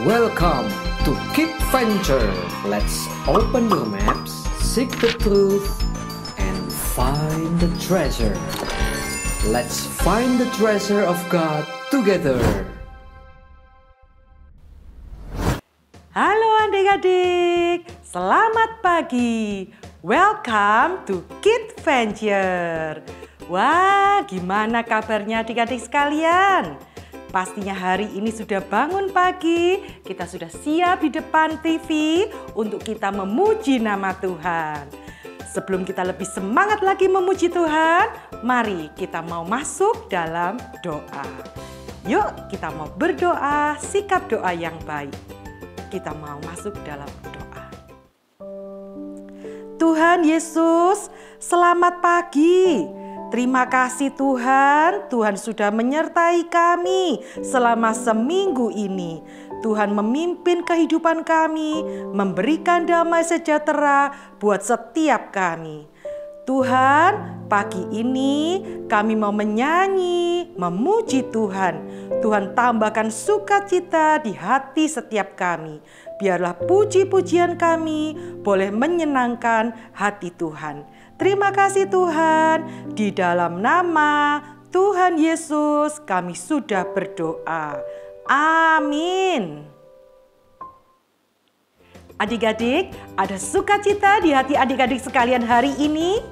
Welcome to Keep Venture. Let's open your maps, seek the truth, and find the treasure. Let's find the treasure of God together. Halo adik-adik, selamat pagi. Welcome to Keep Venture. Wah, gimana kabarnya adik-adik sekalian? Pastinya hari ini sudah bangun pagi, kita sudah siap di depan TV untuk kita memuji nama Tuhan. Sebelum kita lebih semangat lagi memuji Tuhan, mari kita mau masuk dalam doa. Yuk kita mau berdoa, sikap doa yang baik. Kita mau masuk dalam doa. Tuhan Yesus, selamat pagi. Terima kasih Tuhan, Tuhan sudah menyertai kami selama seminggu ini. Tuhan memimpin kehidupan kami, memberikan damai sejahtera buat setiap kami. Tuhan, pagi ini kami mau menyanyi, memuji Tuhan. Tuhan tambahkan sukacita di hati setiap kami. Biarlah puji-pujian kami boleh menyenangkan hati Tuhan. Terima kasih Tuhan, di dalam nama Tuhan Yesus kami sudah berdoa. Amin. Adik-adik, ada sukacita di hati adik-adik sekalian hari ini?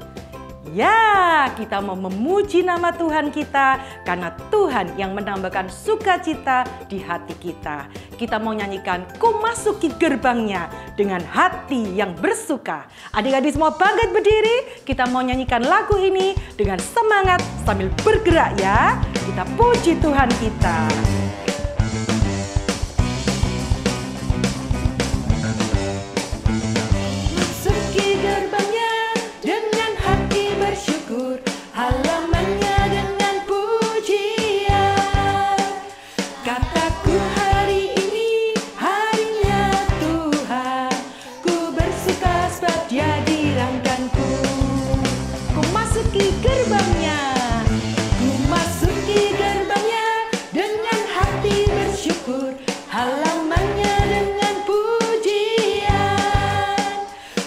Ya, kita mau memuji nama Tuhan kita karena Tuhan yang menambahkan sukacita di hati kita. Kita mau nyanyikan "Ku masuki gerbangnya" dengan hati yang bersuka. Adik-adik semua bangkit berdiri, kita mau nyanyikan lagu ini dengan semangat sambil bergerak ya. Kita puji Tuhan kita. Masuki gerbangnya dengan hati bersyukur, halamannya dengan pujian. Kataku hari ini harinya Tuhan, ku bersuka sebab Dia dirangkanku. Ku masuki gerbangnya, ku masuki gerbangnya dengan hati bersyukur, halamannya dengan pujian.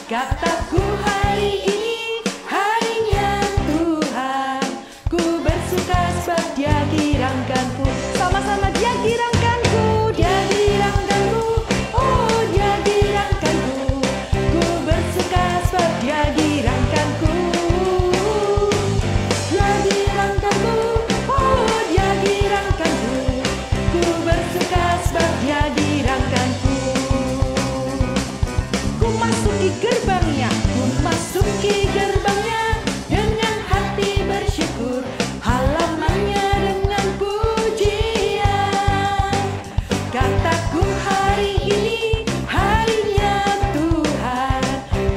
Kataku hari ini harinya Tuhan, ku bersuka sebab Dia dirangkanku. Sama-sama Dia dirangkanku, Dia dirangkanku, oh Dia dirangkanku. Ku bersuka sebab Dia dirangkanku. Dia dirangkanku, oh Dia dirangkanku. Ku bersuka sebab Dia dirangkanku. Ku masuki gerbangnya, ku masuki gerbangnya dengan hati bersyukur, halamannya dengan pujian. Kataku hari ini harinya Tuhan,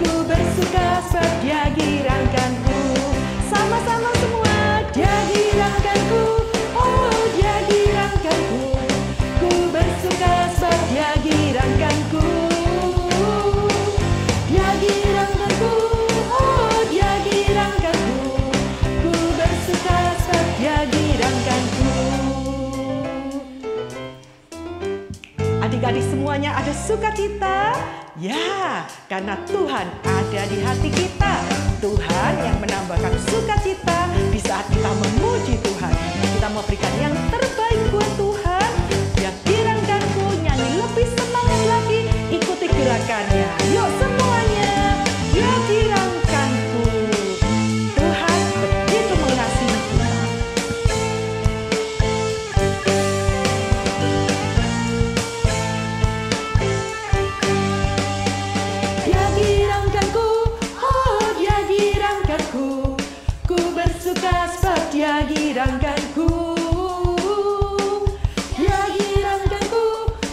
ku bersuka sebab Dia dirangkanku. Sama-sama semua, Dia dirangkanku, oh Dia dirangkanku. Ku bersuka sebab Dia dirangkanku. Dia dirangkanku, oh Dia dirangkanku. Ku bersuka sebab Dia dirangkanku. Adik-adik semuanya ada sukacita? Ya, karena Tuhan ada di hati kita. Tuhan yang menambahkan sukacita di saat kita memuji Tuhan. Kita mau berikan yang terbaik buat Tuhan. Dia dirangkanku, nyanyi lebih semangat lagi, ikuti gerakannya. Yuk semuanya, Dia dirangkanku. Tuhan begitu mengasihi kita. Dia dirangkanku, oh Dia dirangkanku. Ku bersuka sebab Dia dirangkanku. Dia dirangkanku,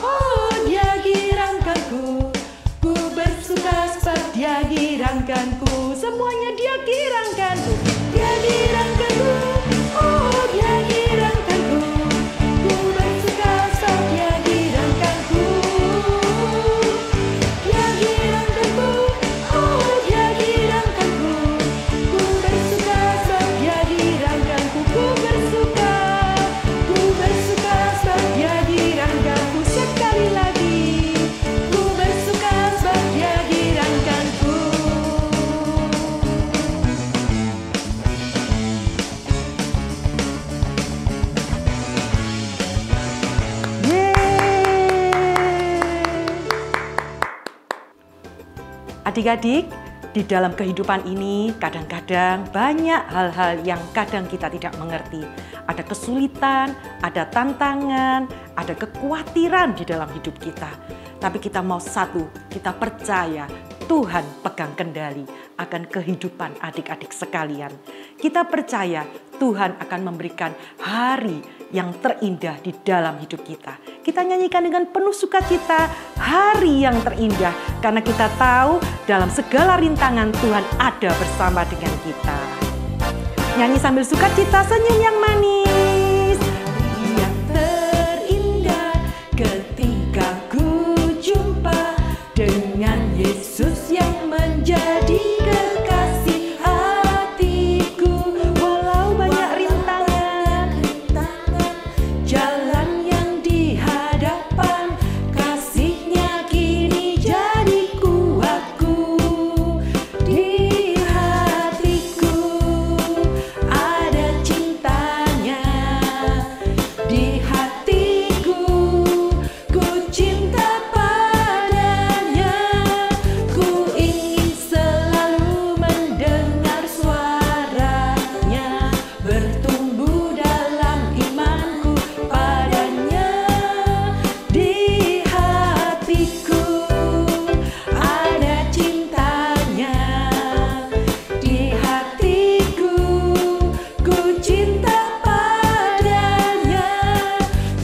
oh Dia dirangkanku. Ku bersuka sebab Dia dirangkanku. Semuanya Dia dirangkanku. Dia dirangkanku, oh Dia dirangkanku. Ku bersuka sebab Dia dirangkanku. Dia dirangkanku, oh Dia dirangkanku. Ku bersuka sebab Dia dirangkanku. Ku bersuka sebab Dia dirangkanku. Sekali lagi. Adik-adik, di dalam kehidupan ini kadang-kadang banyak hal-hal yang kadang kita tidak mengerti. Ada kesulitan, ada tantangan, ada kekhawatiran di dalam hidup kita. Tapi kita mau satu, kita percaya Tuhan pegang kendali akan kehidupan adik-adik sekalian. Kita percaya Tuhan akan memberikan hari yang terindah di dalam hidup kita. Kita nyanyikan dengan penuh sukacita hari yang terindah, karena kita tahu dalam segala rintangan Tuhan ada bersama dengan kita. Nyanyi sambil sukacita, senyum yang manis. Yang terindah ketika ku jumpa dengan Yesus yang menjadi kekasih hatiku. Walau banyak rintangan, jalan yang di hadapan, kasih-Nya kini jadi kuatku. Di hatiku ada cintanya, di hatiku ku cinta padanya. Ku ingin selalu mendengar suaranya, bertumbuh dalam imanku padanya. Di hatiku ada cintanya, di hatiku ku cinta padanya.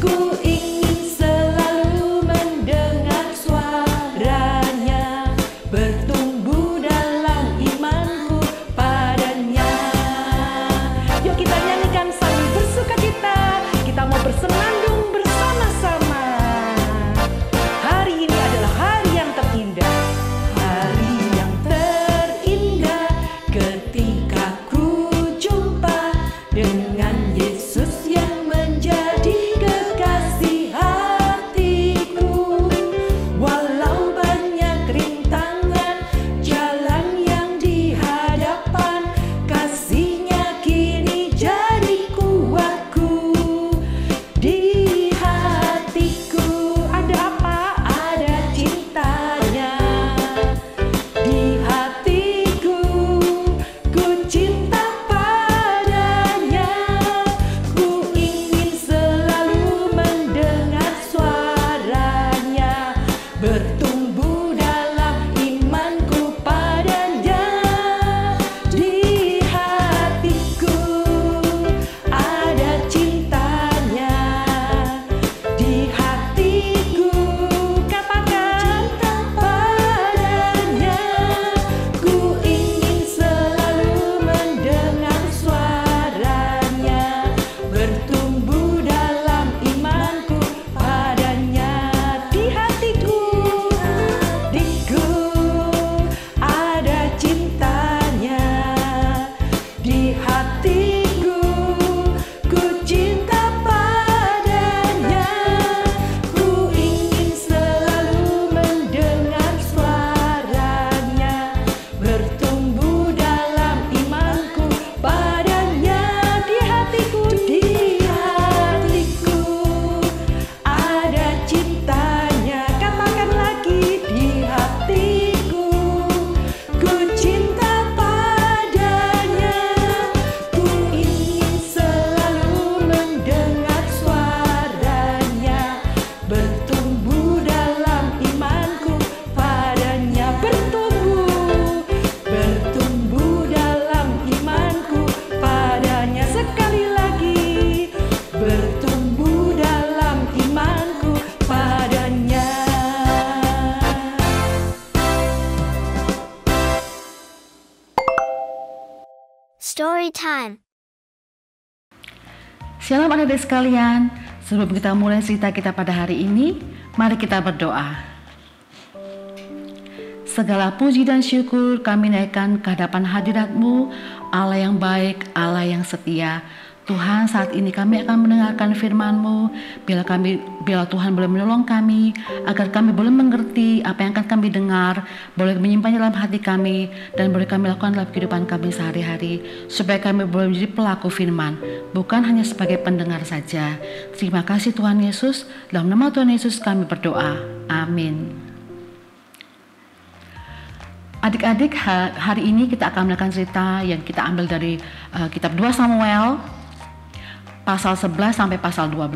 Ku ingin selalu mendengar suaranya, bertumbuh dalam imanku padanya. Yuk kita nyanyikan sambil bersukacita, kita mau bersenandung bersama-sama. Hari ini adalah hari yang terindah, hari yang terindah ketika ku jumpa dengan Yesus yang menjadi kekasih hatiku. Walau banyak rintangan, jalan yang di hadapan, kasih-Nya kini jadi kuatku. Di hatiku ada apa? Ada cintanya. Di hatiku ku cinta padanya. Ku ingin selalu mendengar suaranya, bertumbuh dalam imanku padanya. Di hatiku ada cintanya, di hatiku katakan padanya. Ku ingin selalu mendengar suaranya, bertumbuh dalam imanku padanya. Di hatiku ada cintanya, di hatiku ku cinta padanya. Ku ingin selalu mendengar suaranya, bertumbuh dalam imanku padanya. Di hatiku ada cintanya. Katakan lagi, di hatiku ku cinta padanya. Ku ingin selalu mendengar suaranya, bertumbuh dalam imanku padanya. Bertumbuh dalam imanku padanya. Sekali lagi, bertumbuh dalam imanku padanya. Story time. Shalom adik-adik sekalian, sebelum kita mulai cerita kita pada hari ini, mari kita berdoa. Segala puji dan syukur kami naikkan ke hadapan hadirat-Mu, Allah yang baik, Allah yang setia. Tuhan, saat ini kami akan mendengarkan firman-Mu. Bila Tuhan boleh menolong kami, agar kami boleh mengerti apa yang akan kami dengar, boleh menyimpannya dalam hati kami, dan boleh kami lakukan dalam kehidupan kami sehari-hari, supaya kami boleh menjadi pelaku firman, bukan hanya sebagai pendengar saja. Terima kasih Tuhan Yesus, dalam nama Tuhan Yesus kami berdoa. Amin. Adik-adik, hari ini kita akan melakukan cerita yang kita ambil dari kitab 2 Samuel pasal 11 sampai pasal 12.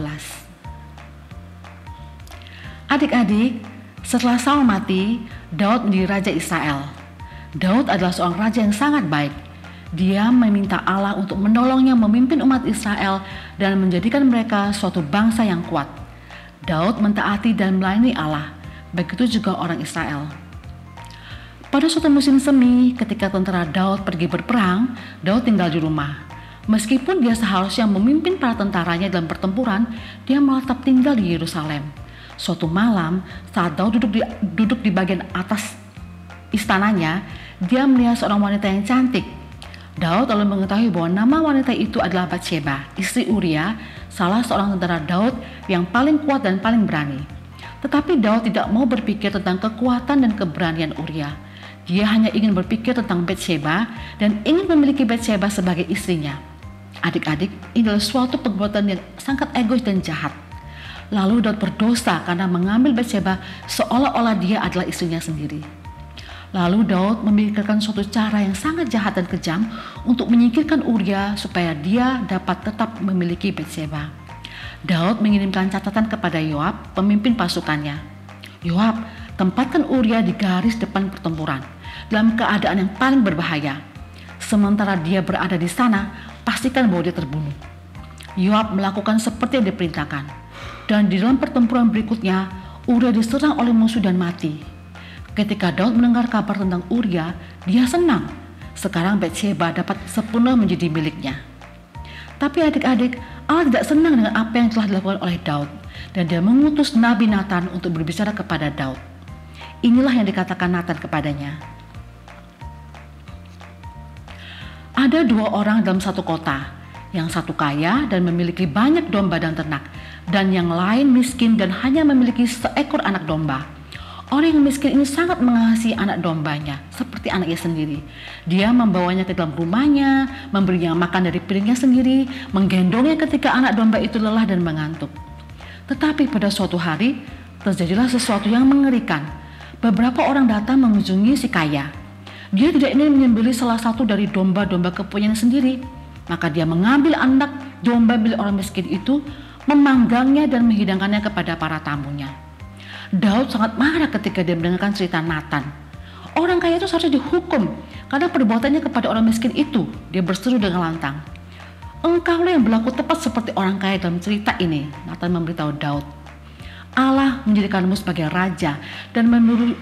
Adik-adik, setelah Saul mati, Daud menjadi raja Israel. Daud adalah seorang raja yang sangat baik. Dia meminta Allah untuk menolongnya memimpin umat Israel dan menjadikan mereka suatu bangsa yang kuat. Daud mentaati dan melayani Allah, begitu juga orang Israel. Pada suatu musim semi, ketika tentara Daud pergi berperang, Daud tinggal di rumah. Meskipun dia seharusnya memimpin para tentaranya dalam pertempuran, dia malah tetap tinggal di Yerusalem. Suatu malam, saat Daud duduk di bagian atas istananya, dia melihat seorang wanita yang cantik. Daud lalu mengetahui bahwa nama wanita itu adalah Batsheba, istri Uria, salah seorang tentara Daud yang paling kuat dan paling berani. Tetapi Daud tidak mau berpikir tentang kekuatan dan keberanian Uria. Dia hanya ingin berpikir tentang Batsheba dan ingin memiliki Batsheba sebagai istrinya. Adik-adik, ini adalah suatu perbuatan yang sangat egois dan jahat. Lalu Daud berdosa karena mengambil Batsheba seolah-olah dia adalah istrinya sendiri. Lalu Daud memikirkan suatu cara yang sangat jahat dan kejam untuk menyingkirkan Uria supaya dia dapat tetap memiliki Batsheba. Daud mengirimkan catatan kepada Yoab, pemimpin pasukannya. Yoab, tempatkan Uria di garis depan pertempuran dalam keadaan yang paling berbahaya. Sementara dia berada di sana, pastikan bahwa dia terbunuh. Yoab melakukan seperti yang diperintahkan. Dan di dalam pertempuran berikutnya, Uria diserang oleh musuh dan mati. Ketika Daud mendengar kabar tentang Uria, dia senang. Sekarang Batsheba dapat sepenuhnya menjadi miliknya. Tapi adik-adik, Allah tidak senang dengan apa yang telah dilakukan oleh Daud. Dan dia mengutus Nabi Nathan untuk berbicara kepada Daud. Inilah yang dikatakan Nathan kepadanya. Ada 2 orang dalam satu kota, yang satu kaya dan memiliki banyak domba dan ternak, dan yang lain miskin dan hanya memiliki seekor anak domba. Orang yang miskin ini sangat mengasihi anak dombanya, seperti anaknya sendiri. Dia membawanya ke dalam rumahnya, memberinya makan dari piringnya sendiri, menggendongnya ketika anak domba itu lelah dan mengantuk. Tetapi pada suatu hari, terjadilah sesuatu yang mengerikan. Beberapa orang datang mengunjungi si kaya. Dia tidak ingin menyembelih salah satu dari domba-domba kepunyaan sendiri. Maka dia mengambil anak domba milik orang miskin itu, memanggangnya dan menghidangkannya kepada para tamunya. Daud sangat marah ketika dia mendengarkan cerita Nathan. Orang kaya itu seharusnya dihukum karena perbuatannya kepada orang miskin itu. Dia berseru dengan lantang. Engkaulah yang berlaku tepat seperti orang kaya dalam cerita ini, Nathan memberitahu Daud. Allah menjadikanmu sebagai raja dan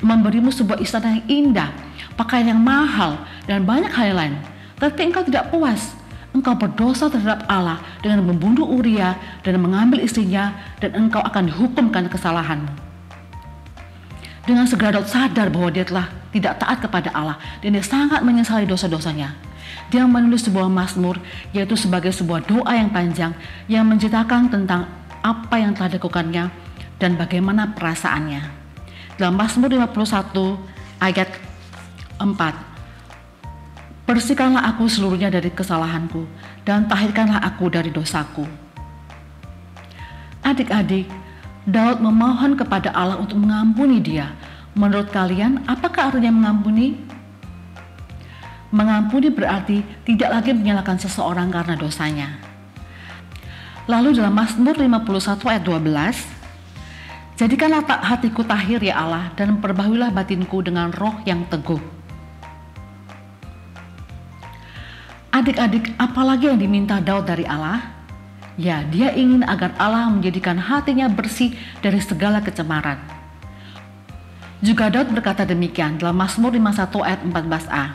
memberimu sebuah istana yang indah, pakaian yang mahal, dan banyak hal lain. Tapi engkau tidak puas. Engkau berdosa terhadap Allah dengan membunuh Uria dan mengambil istrinya, dan engkau akan dihukum karena kesalahanmu. Dengan segera Daud sadar bahwa dia telah tidak taat kepada Allah dan dia sangat menyesali dosa-dosanya. Dia menulis sebuah mazmur, yaitu sebagai sebuah doa yang panjang yang menceritakan tentang apa yang telah dilakukannya dan bagaimana perasaannya. Dalam Mazmur 51 ayat 4, bersihkanlah aku seluruhnya dari kesalahanku dan tahirkanlah aku dari dosaku. Adik-adik, Daud memohon kepada Allah untuk mengampuni dia. Menurut kalian, apakah artinya mengampuni? Mengampuni berarti tidak lagi menyalahkan seseorang karena dosanya. Lalu dalam Mazmur 51 ayat 12, jadikanlah hatiku tahir ya Allah, dan perbaharuilah batinku dengan roh yang teguh. Adik-adik, apalagi yang diminta Daud dari Allah? Ya, dia ingin agar Allah menjadikan hatinya bersih dari segala kecemaran. Juga Daud berkata demikian dalam Mazmur 51 ayat 14a.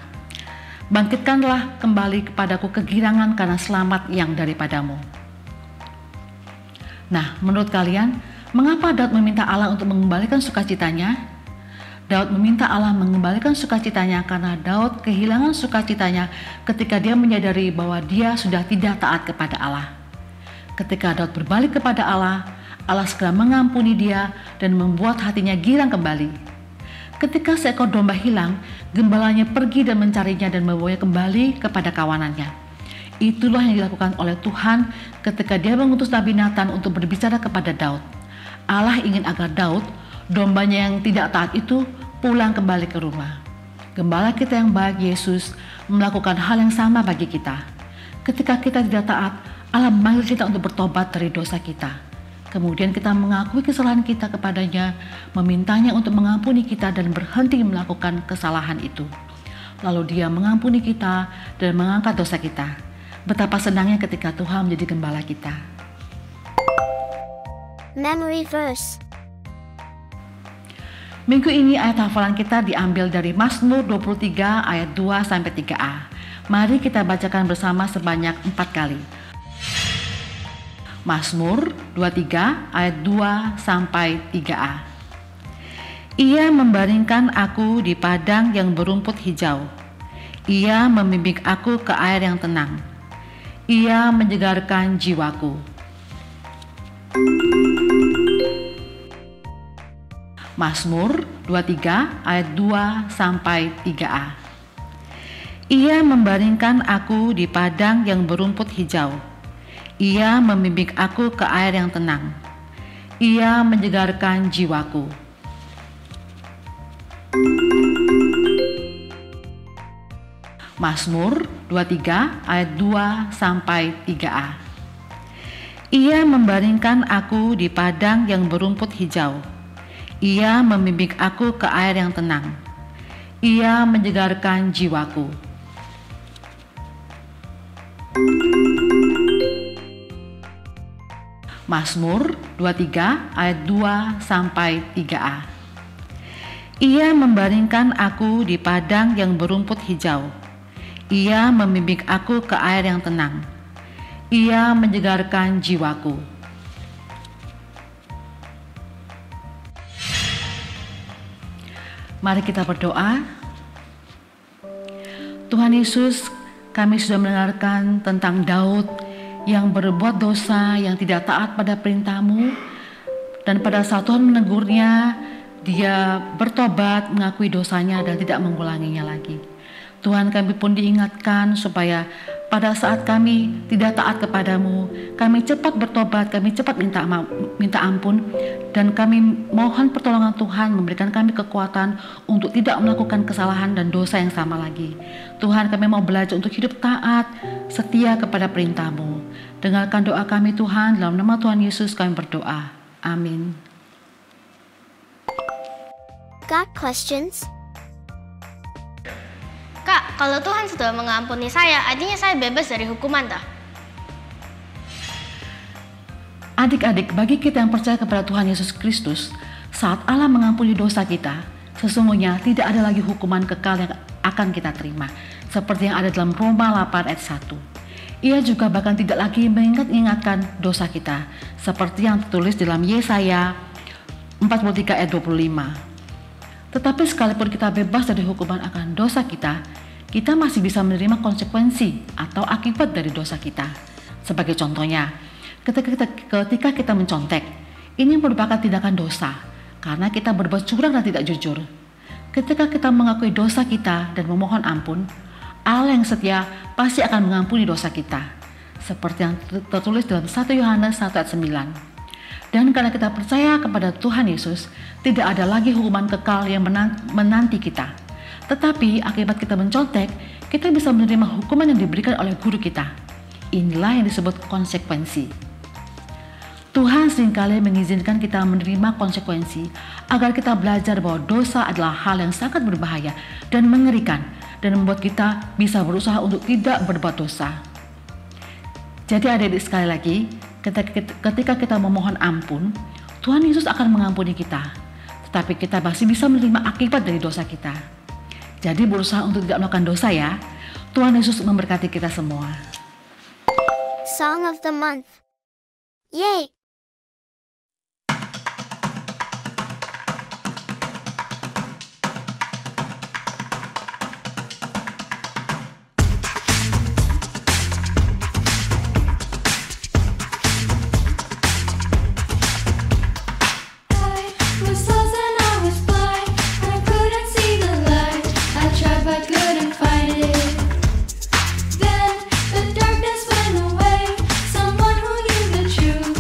Bangkitkanlah kembali kepadaku kegirangan karena selamat yang daripadamu. Nah, menurut kalian, mengapa Daud meminta Allah untuk mengembalikan sukacitanya? Daud meminta Allah mengembalikan sukacitanya karena Daud kehilangan sukacitanya ketika dia menyadari bahwa dia sudah tidak taat kepada Allah. Ketika Daud berbalik kepada Allah, Allah segera mengampuni dia dan membuat hatinya girang kembali. Ketika seekor domba hilang, gembalanya pergi dan mencarinya dan membawanya kembali kepada kawanannya. Itulah yang dilakukan oleh Tuhan ketika dia mengutus Nabi Nathan untuk berbicara kepada Daud. Allah ingin agar Daud, dombanya yang tidak taat itu, pulang kembali ke rumah. Gembala kita yang baik, Yesus, melakukan hal yang sama bagi kita. Ketika kita tidak taat, Allah memanggil kita untuk bertobat dari dosa kita. Kemudian kita mengakui kesalahan kita kepadanya, memintanya untuk mengampuni kita dan berhenti melakukan kesalahan itu. Lalu Dia mengampuni kita dan mengangkat dosa kita. Betapa senangnya ketika Tuhan menjadi gembala kita. Memory verse. Minggu ini ayat hafalan kita diambil dari Mazmur 23 ayat 2-3a. Mari kita bacakan bersama sebanyak 4 kali. Mazmur 23 ayat 2-3a. Ia membaringkan aku di padang yang berumput hijau. Ia membimbing aku ke air yang tenang. Ia menyegarkan jiwaku. Mazmur 23 ayat 2-3a. Ia membaringkan aku di padang yang berumput hijau. Ia membimbing aku ke air yang tenang. Ia menyegarkan jiwaku. Mazmur 23 ayat 2-3a. Ia membaringkan aku di padang yang berumput hijau. Ia membimbing aku ke air yang tenang. Ia menyegarkan jiwaku. Mazmur 23 ayat 2-3a. Ia membaringkan aku di padang yang berumput hijau. Ia membimbing aku ke air yang tenang. Ia menyegarkan jiwaku. Mari kita berdoa. Tuhan Yesus, kami sudah mendengarkan tentang Daud yang berbuat dosa, yang tidak taat pada perintah-Mu, dan pada saat Tuhan menegurnya, dia bertobat, mengakui dosanya dan tidak mengulanginya lagi. Tuhan, kami pun diingatkan supaya pada saat kami tidak taat kepadamu, kami cepat bertobat, kami cepat minta ampun, dan kami mohon pertolongan Tuhan memberikan kami kekuatan untuk tidak melakukan kesalahan dan dosa yang sama lagi. Tuhan, kami mau belajar untuk hidup taat, setia kepada perintah-Mu. Dengarkan doa kami Tuhan, dalam nama Tuhan Yesus kami berdoa. Amin. Got questions? Kak, kalau Tuhan sudah mengampuni saya, artinya saya bebas dari hukuman tak? Adik-adik, bagi kita yang percaya kepada Tuhan Yesus Kristus, saat Allah mengampuni dosa kita, sesungguhnya tidak ada lagi hukuman kekal yang akan kita terima, seperti yang ada dalam Roma 8 ayat 1. Ia juga bahkan tidak lagi mengingatkan dosa kita, seperti yang tertulis dalam Yesaya 43 ayat 25. Tetapi sekalipun kita bebas dari hukuman akan dosa kita, kita masih bisa menerima konsekuensi atau akibat dari dosa kita. Sebagai contohnya, ketika kita mencontek, ini merupakan tindakan dosa karena kita berbuat curang dan tidak jujur. Ketika kita mengakui dosa kita dan memohon ampun, Allah yang setia pasti akan mengampuni dosa kita, seperti yang tertulis dalam 1 Yohanes 1 ayat 9. Dan karena kita percaya kepada Tuhan Yesus, tidak ada lagi hukuman kekal yang menanti kita. Tetapi akibat kita mencontek, kita bisa menerima hukuman yang diberikan oleh guru kita. Inilah yang disebut konsekuensi. Tuhan seringkali mengizinkan kita menerima konsekuensi agar kita belajar bahwa dosa adalah hal yang sangat berbahaya dan mengerikan, dan membuat kita bisa berusaha untuk tidak berbuat dosa. Jadi adik-adik, sekali lagi, ketika kita memohon ampun, Tuhan Yesus akan mengampuni kita, tetapi kita masih bisa menerima akibat dari dosa kita. Jadi berusaha untuk tidak melakukan dosa ya. Tuhan Yesus memberkati kita semua. Song of the month. Yay! Then the darkness went away. Someone who knew the truth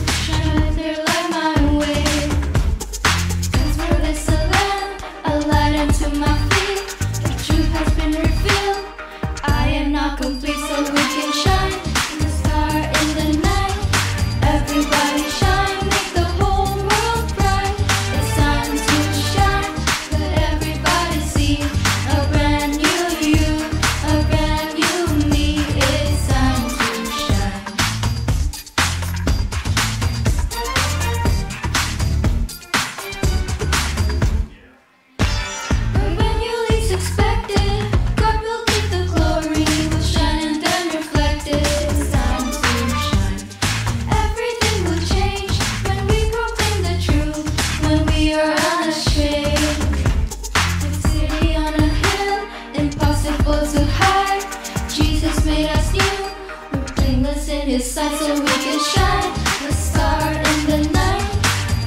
It's time so we can shine, a star in the night.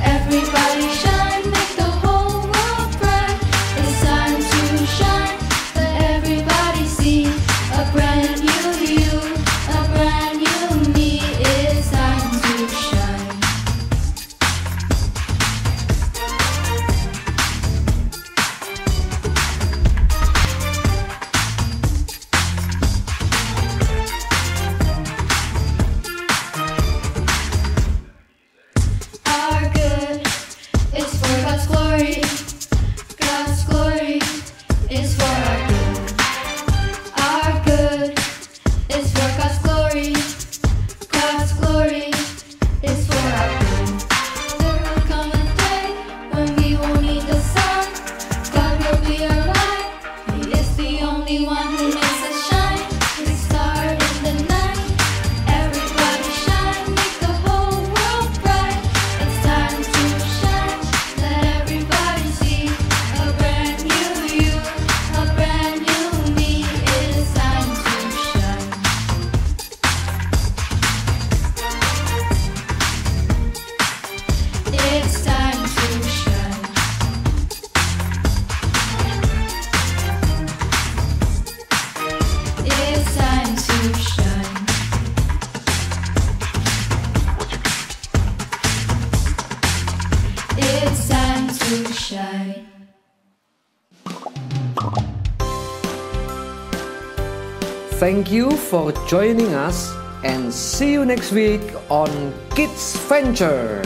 Everybody shine, make the whole world bright. It's time to shine, let everybody see a brand new you, a brand new me. It's time to shine. Our good is for God's glory. God's glory is for our good. Our good is for God's glory. God's glory is for our good. There will come a day when we won't need the sun. God will be our light. He is the only one who makes us shine. The star in the night. Everybody shine, make the whole world bright. It's time to shine, let everybody see a brand new you, a brand new me. It's time to shine. It's time to shine. It's time to shine. It's time to shine. Thank you for joining us and see you next week on Kids Venture.